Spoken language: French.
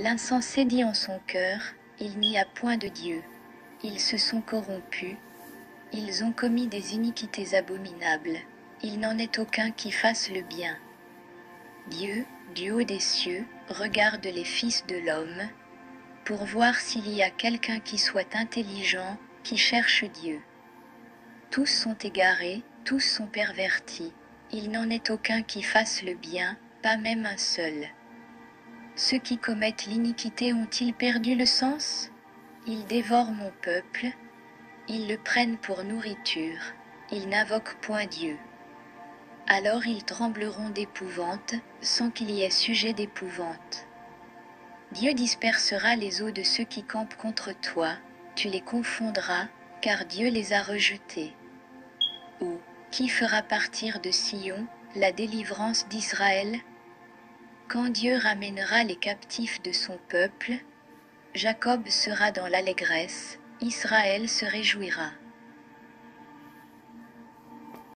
L'insensé dit en son cœur, il n'y a point de Dieu. Ils se sont corrompus, ils ont commis des iniquités abominables, il n'en est aucun qui fasse le bien. Dieu, du haut des cieux, regarde les fils de l'homme, pour voir s'il y a quelqu'un qui soit intelligent, qui cherche Dieu. Tous sont égarés, tous sont pervertis, il n'en est aucun qui fasse le bien, pas même un seul. Ceux qui commettent l'iniquité ont-ils perdu le sens? Ils dévorent mon peuple, ils le prennent pour nourriture, ils n'invoquent point Dieu. Alors ils trembleront d'épouvante, sans qu'il y ait sujet d'épouvante. Dieu dispersera les eaux de ceux qui campent contre toi, tu les confondras, car Dieu les a rejetés. Ou, qui fera partir de Sion la délivrance d'Israël? Quand Dieu ramènera les captifs de son peuple, Jacob sera dans l'allégresse, Israël se réjouira.